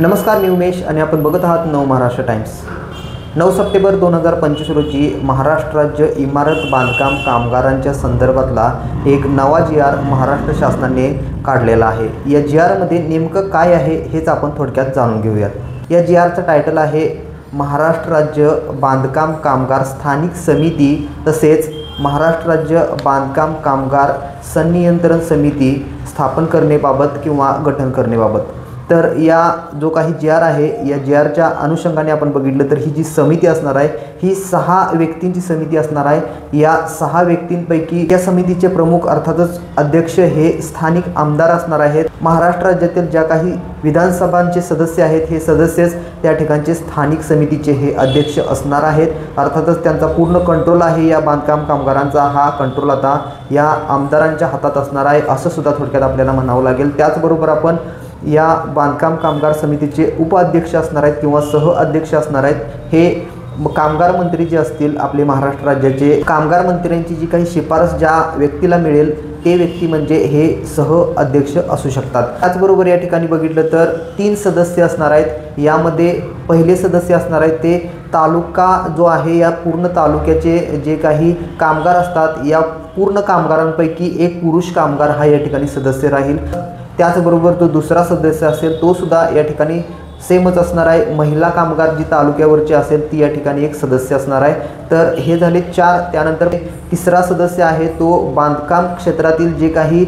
नमस्कार, मी उमेश आणि आपण बघत आहात नव महाराष्ट्र टाइम्स। 9 सप्टेंबर 2025 रोजी महाराष्ट्र राज्य इमारत बांधकाम कामगारांच्या संदर्भातला एक नवा जी.आर. महाराष्ट्र शासनाने काढलेला आहे। या जी.आर.मध्ये नेमकं काय आहे हेच आपण थोडक्यात जाणून घेऊयात। या जी.आर.चं टायटल आहे महाराष्ट्र राज्य बांधकाम कामगार स्थानिक समिती तसेच महाराष्ट्र राज्य बांधकाम कामगार संनियंत्रण समिती स्थापन करण्याबाबत किंवा गठन करण्याबाबत। तर या जो काही जी.आर. आहे या जी.आर.च्या अनुषंगाने आपण बघितलं तर ही जी समिती असणार आहे ही 6 व्यक्तींची समिती असणार आहे। या 6 व्यक्तींपैकी या समितीचे प्रमुख अर्थातच अध्यक्ष हे स्थानिक आमदार असणार आहेत। महाराष्ट्र राज्यातील ज्या काही विधानसभांचे सदस्य आहेत हे सदस्यच त्या ठिकाणचे स्थानिक समितीचे हे अध्यक्ष असणार आहेत। अर्थातच त्यांचा पूर्ण कंट्रोल आहे या बांधकाम कामगारांचा। हा कंट्रोल आता या आमदारांच्या हातात असणार आहे असं सुद्धा थोडक्यात आपल्याला म्हणावं लागेल। त्याचबरोबर आपण या बांधकाम कामगार समितीचे उपाध्यक्ष असणार आहेत किंवा सह अध्यक्ष असणार आहेत। हे कामगार मंत्री जे असतील आपले महाराष्ट्र राज्याचे कामगार मंत्र्यांची जी काही शिफारस ज्या व्यक्तीला मिळेल ते व्यक्ती म्हणजे हे सह अध्यक्ष असू शकतात। त्याचबरोबर या ठिकाणी बघितलं तर 3 सदस्य असणार आहेत। यामध्ये पहिले सदस्य असणार आहेत ते तालुका जो आहे या पूर्ण तालुक्याचे जे काही कामगार असतात या पूर्ण कामगारांपैकी एक पुरुष कामगार हा या ठिकाणी सदस्य राहील। त्याचबरोबर जो दुसरा सदस्य असेल तो सुद्धा या ठिकाणी सेमच असणार आहे। महिला कामगार जी तालुक्यावरची असेल ती या ठिकाणी एक सदस्य असणार आहे। तर हे झाले 4। त्यानंतर तिसरा सदस्य आहे तो बांधकाम क्षेत्रातील जे काही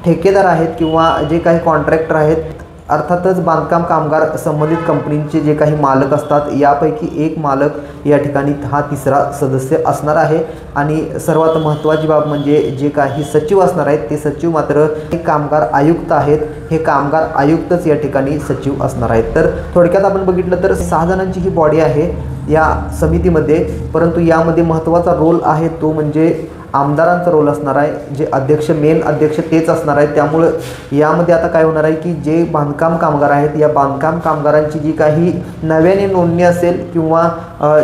ठेकेदार आहेत किंवा जे काही कॉन्ट्रॅक्टर आहेत अर्थातच बांधकाम कामगार संबंधित कंपनीचे जे काही मालक असतात यापैकी एक मालक या ठिकाणी हा तिसरा सदस्य असणार आहे। आणि सर्वात महत्त्वाची बाब म्हणजे जे काही सचिव असणार आहेत ते सचिव मात्र हे कामगार आयुक्त आहेत। हे कामगार आयुक्तच या ठिकाणी सचिव असणार आहेत। तर थोडक्यात आपण बघितलं तर 6 जणांची ही बॉडी आहे या समितीमध्ये, परंतु यामध्ये महत्त्वाचा रोल आहे तो म्हणजे आमदारांचा रोल असणार आहे। जे अध्यक्ष मेन अध्यक्ष तेच असणार आहेत। त्यामुळे यामध्ये आता काय होणार आहे की जे बांधकाम कामगार आहेत या बांधकाम कामगारांची जी काही नव्याने नोंदणी असेल किंवा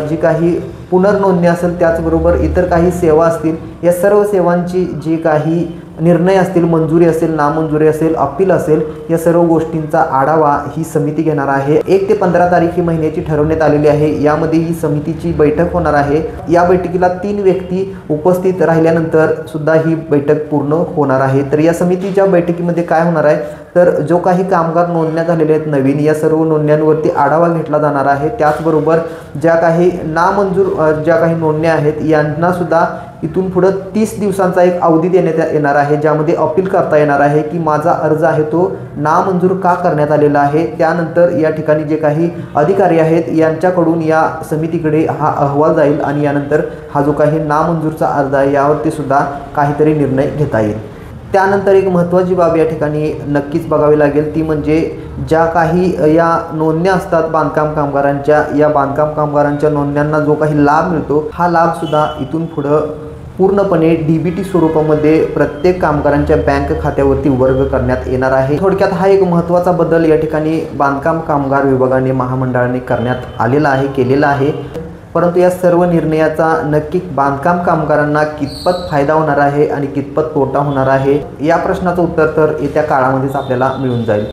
जी काही पुनर्नोंदणी असेल त्याचबरोबर इतर काही सेवा असतील या सर्व सेवांची जी काही निर्णय असतील मंजुरी असेल नामंजुरी असेल अपील असेल या सर्व गोष्टींचा आढावा ही समिती घेणार आहे। 1 ते 15 तारीख ही महिन्याची ठरवण्यात आलेली आहे। यामध्ये ही समितीची बैठक होणार आहे। या बैठकीला 3 व्यक्ती उपस्थित राहिल्यानंतर सुद्धा ही बैठक पूर्ण होणार आहे। तर या समितीच्या बैठकीमध्ये काय होणार आहे तर जो काही कामगार नोंदण्या झालेले आहेत नवीन या सर्व नोंदण्यांवरती आढावा घेतला जाणार आहे। त्याचबरोबर ज्या काही नामंजूर ज्या काही नोंदण्या आहेत यांना सुद्धा इथून पुढे 30 दिवसांचा एक अवधी देण्यात येणार आहे ज्यामध्ये अपील करता येणार आहे की माझा अर्ज आहे तो नामंजूर का करण्यात आलेला आहे। त्यानंतर या ठिकाणी जे काही अधिकारी आहेत यांच्याकडून या समितीकडे हा अहवाल जाईल आणि यानंतर हा जो काही नामंजूरचा अर्ज आहे यावरती सुद्धा काहीतरी निर्णय घेता येईल। त्यानंतर एक महत्त्वाची बाब या ठिकाणी नक्कीच बघावी लागेल ती म्हणजे ज्या काही या नोंदण्या असतात बांधकाम कामगारांच्या या बांधकाम कामगारांच्या नोंदण्यांना जो काही लाभ मिळतो हा लाभसुद्धा इथून पुढं पूर्णपणे DBT स्वरूपामध्ये प्रत्येक कामगारांच्या बँक खात्यावरती वर्ग करण्यात येणार आहे। थोडक्यात हा एक महत्त्वाचा बदल या ठिकाणी बांधकाम कामगार विभागाने महामंडळाने करण्यात आलेला आहे केलेला आहे। परंतु या सर्व निर्णयाचा नक्की बांधकाम कामगारांना कितपत फायदा होणार आहे आणि कितपत तोटा होणार आहे या प्रश्नाचं उत्तर तर येत्या काळामध्येच आपल्याला मिळून जाईल।